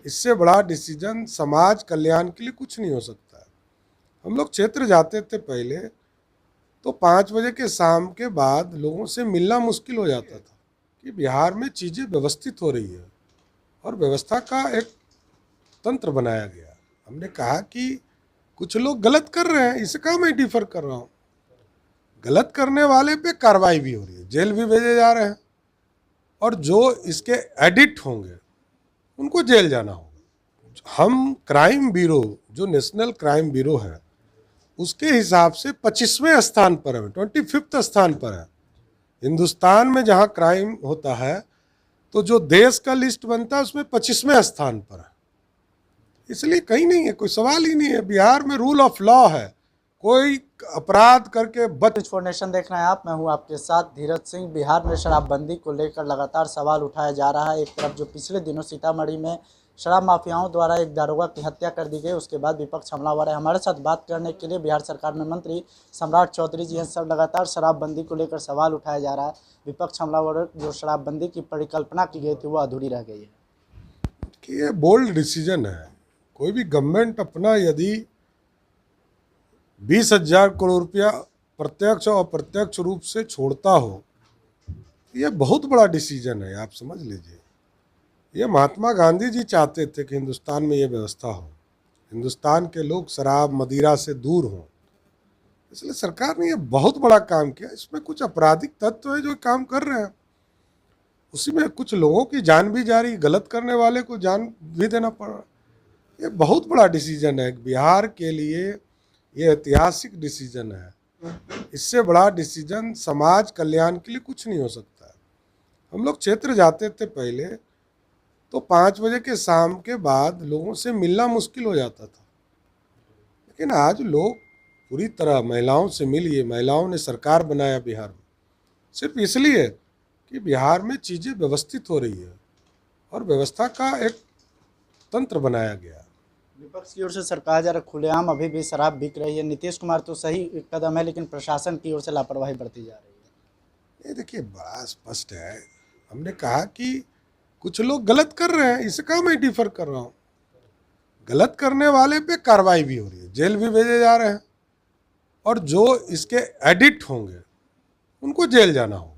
इससे बड़ा डिसीजन समाज कल्याण के लिए कुछ नहीं हो सकता है। हम लोग क्षेत्र जाते थे पहले तो 5 बजे के शाम के बाद लोगों से मिलना मुश्किल हो जाता था कि बिहार में चीज़ें व्यवस्थित हो रही है और व्यवस्था का एक तंत्र बनाया गया। हमने कहा कि कुछ लोग गलत कर रहे हैं, इसका मैं डिफर कर रहा हूँ। गलत करने वाले पे कार्रवाई भी हो रही है, जेल भी भेजे जा रहे हैं, और जो इसके एडिक्ट होंगे उनको जेल जाना होगा। हम क्राइम ब्यूरो, जो नेशनल क्राइम ब्यूरो है, उसके हिसाब से 25वें स्थान पर है, 25th स्थान पर है। हिंदुस्तान में जहाँ क्राइम होता है तो जो देश का लिस्ट बनता है उसमें 25वें स्थान पर है। इसलिए कहीं नहीं है, कोई सवाल ही नहीं है। बिहार में रूल ऑफ लॉ है, कोई अपराध करके बच। इन्फॉर्मेशन देख रहे हैं आप, मैं हूं आपके साथ धीरज सिंह। बिहार में शराबबंदी को लेकर लगातार सवाल उठाया जा रहा है। एक तरफ जो पिछले दिनों सीतामढ़ी में शराब माफियाओं द्वारा एक दारोगा की हत्या कर दी गई, उसके बाद विपक्ष हमलावर है। हमारे साथ बात करने के लिए बिहार सरकार में मंत्री सम्राट चौधरी जी हैं। सब लगातार शराबबंदी को लेकर सवाल उठाया जा रहा है। विपक्ष हमलावर जो शराबबंदी की परिकल्पना की गई थी वो अधूरी रह गई है कि ये बोल्ड डिसीजन है। कोई भी गवर्नमेंट अपना यदि 20,000 करोड़ रुपया प्रत्यक्ष और अप्रत्यक्ष रूप से छोड़ता हो, ये बहुत बड़ा डिसीजन है, आप समझ लीजिए। ये महात्मा गांधी जी चाहते थे कि हिंदुस्तान में ये व्यवस्था हो, हिंदुस्तान के लोग शराब मदिरा से दूर हों, इसलिए सरकार ने ये बहुत बड़ा काम किया। इसमें कुछ आपराधिक तत्व है जो काम कर रहे हैं, उसी में कुछ लोगों की जान भी जा रही, गलत करने वाले को जान भी देना पड़ रहा। ये बहुत बड़ा डिसीजन है बिहार के लिए, ये ऐतिहासिक डिसीजन है। इससे बड़ा डिसीजन समाज कल्याण के लिए कुछ नहीं हो सकता है। हम लोग क्षेत्र जाते थे पहले तो 5 बजे के शाम के बाद लोगों से मिलना मुश्किल हो जाता था, लेकिन आज लोग पूरी तरह महिलाओं से मिलिए। महिलाओं ने सरकार बनाया बिहार में सिर्फ इसलिए कि बिहार में चीज़ें व्यवस्थित हो रही है और व्यवस्था का एक तंत्र बनाया गया। विपक्ष की ओर से सरकार जा रहा खुलेआम अभी भी शराब बिक रही है। नीतीश कुमार तो सही कदम है, लेकिन प्रशासन की ओर से लापरवाही बरती जा रही है। ये देखिए बड़ा स्पष्ट है। हमने कहा कि कुछ लोग गलत कर रहे हैं, इसका मैं डिफर कर रहा हूँ। गलत करने वाले पे कार्रवाई भी हो रही है, जेल भी भेजे जा रहे हैं, और जो इसके एडिक्ट होंगे उनको जेल जाना होगा।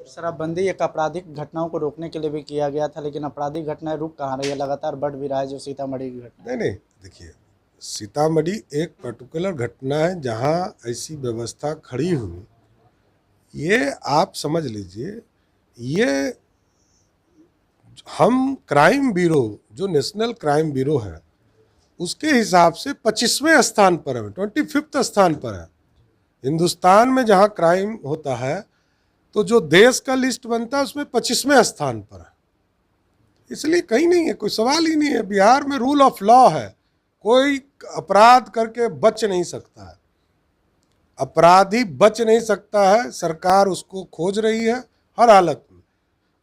शराबबंदी एक आपराधिक घटनाओं को रोकने के लिए भी किया गया था, लेकिन आपराधिक घटनाएं रुक कहाँ रही है, लगातार बढ़ भी रहा है। जो सीतामढ़ी की घटना नहीं, देखिए, सीतामढ़ी एक पर्टिकुलर घटना है जहाँ ऐसी व्यवस्था खड़ी हुई। ये आप समझ लीजिए, ये हम क्राइम ब्यूरो, जो नेशनल क्राइम ब्यूरो है, उसके हिसाब से 25वें स्थान पर है, 25th स्थान पर है। हिंदुस्तान में जहाँ क्राइम होता है तो जो देश का लिस्ट बनता है उसमें 25वें स्थान पर है। इसलिए कहीं नहीं है, कोई सवाल ही नहीं है। बिहार में रूल ऑफ लॉ है, कोई अपराध करके बच नहीं सकता है, अपराधी बच नहीं सकता है। सरकार उसको खोज रही है हर हालत में,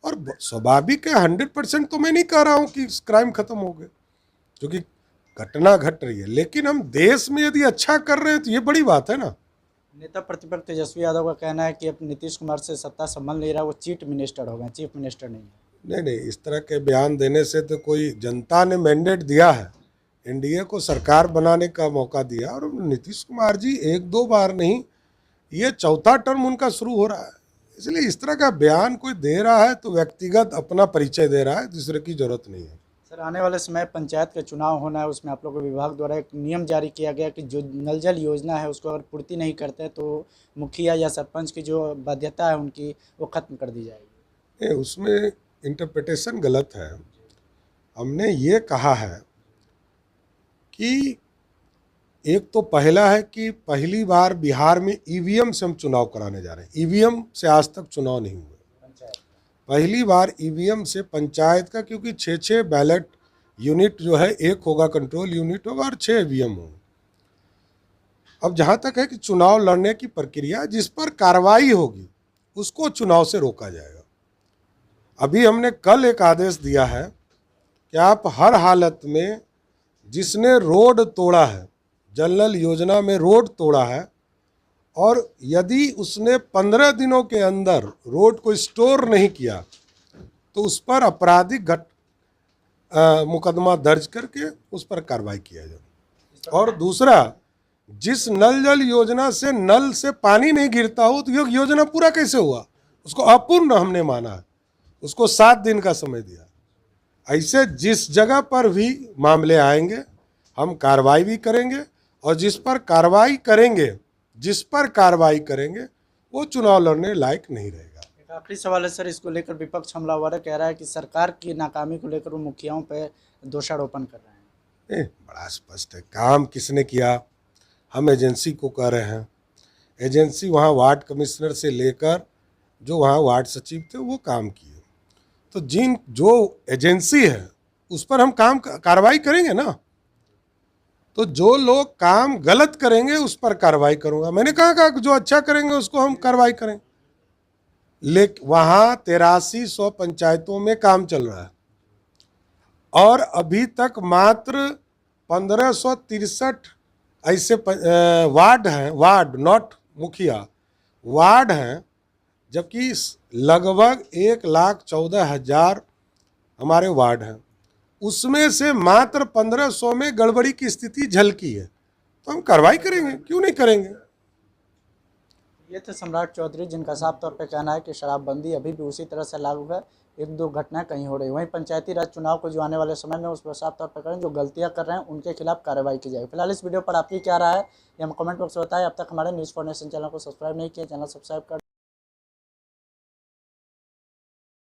और स्वाभाविक है। 100% तो मैं नहीं कह रहा हूँ कि क्राइम खत्म हो गए, क्योंकि घटना घट रही है, लेकिन हम देश में यदि अच्छा कर रहे हैं तो ये बड़ी बात है ना। नेता प्रतिपक्ष तेजस्वी यादव का कहना है कि अब नीतीश कुमार से सत्ता संभाल नहीं रहा, वो चीफ मिनिस्टर हो गए, चीफ मिनिस्टर नहीं है। नहीं, इस तरह के बयान देने से तो कोई, जनता ने मैंडेट दिया है, एनडीए को सरकार बनाने का मौका दिया, और नीतीश कुमार जी 1-2 बार नहीं, ये चौथा टर्म उनका शुरू हो रहा है। इसलिए इस तरह का बयान कोई दे रहा है तो व्यक्तिगत अपना परिचय दे रहा है, दूसरे की जरूरत नहीं है। सर, आने वाले समय पंचायत का चुनाव होना है, उसमें आप लोगों के विभाग द्वारा एक नियम जारी किया गया कि जो नल जल योजना है उसको अगर पूर्ति नहीं करते हैं तो मुखिया या सरपंच की जो बाध्यता है उनकी वो खत्म कर दी जाएगी। उसमें इंटरप्रिटेशन गलत है। हमने ये कहा है कि एक तो पहला है कि पहली बार बिहार में ईवीएम से हम चुनाव कराने जा रहे हैं। ईवीएम से आज तक चुनाव नहीं हुए, पहली बार ईवीएम से पंचायत का, क्योंकि 6 बैलेट यूनिट जो है, एक होगा कंट्रोल यूनिट होगा और 6 ईवीएम होंगे। अब जहाँ तक है कि चुनाव लड़ने की प्रक्रिया, जिस पर कार्रवाई होगी उसको चुनाव से रोका जाएगा। अभी हमने कल एक आदेश दिया है कि आप हर हालत में, जिसने रोड तोड़ा है, जल नल योजना में रोड तोड़ा है, और यदि उसने 15 दिनों के अंदर रोड को स्टोर नहीं किया तो उस पर आपराधिक मुकदमा दर्ज करके उस पर कार्रवाई किया जाए। और दूसरा, जिस नल जल योजना से नल से पानी नहीं गिरता हो तो ये योजना पूरा कैसे हुआ, उसको अपूर्ण हमने माना है, उसको 7 दिन का समय दिया। ऐसे जिस जगह पर भी मामले आएंगे हम कार्रवाई भी करेंगे, और जिस पर कार्रवाई करेंगे वो चुनाव लड़ने लायक नहीं रहेगा। एक आखिरी सवाल है सर, इसको लेकर विपक्ष हमलावर कह रहा है कि सरकार की नाकामी को लेकर वो मुखियाओं पे दोषारोपण कर रहे हैं। बड़ा स्पष्ट है, काम किसने किया, हम एजेंसी को कह रहे हैं। एजेंसी वहाँ वार्ड कमिश्नर से लेकर जो वहाँ वार्ड सचिव थे वो काम किए, तो जो एजेंसी है उस पर हम कार्रवाई करेंगे ना। तो जो लोग काम गलत करेंगे उस पर कार्रवाई करूंगा। मैंने कहा जो अच्छा करेंगे उसको हम कार्रवाई करें। लेकिन वहाँ 8300 पंचायतों में काम चल रहा है और अभी तक मात्र 1563 ऐसे वार्ड हैं, वार्ड नॉट मुखिया, वार्ड हैं, जबकि लगभग 1,14,000 हमारे वार्ड हैं। उसमें से मात्र 1500 में गड़बड़ी की स्थिति झलकी है, तो हम कार्रवाई करेंगे, क्यों नहीं करेंगे। ये थे सम्राट चौधरी, जिनका साफ तौर पे कहना है कि शराबबंदी अभी भी उसी तरह से लागू है, 1-2 घटनाएं कहीं हो रही। वहीं पंचायती राज चुनाव को जो आने वाले समय में उस पर साफ तौर पर करें, जो गलतियां कर रहे हैं उनके खिलाफ कार्रवाई की जाएगी। फिलहाल इस वीडियो पर आपकी क्या राय है ये हम कमेंट बॉक्स में बताएं। अब तक हमारे न्यूज़ फॉर नेशन चैनल को सब्सक्राइब नहीं किया, चैनल सब्सक्राइब कर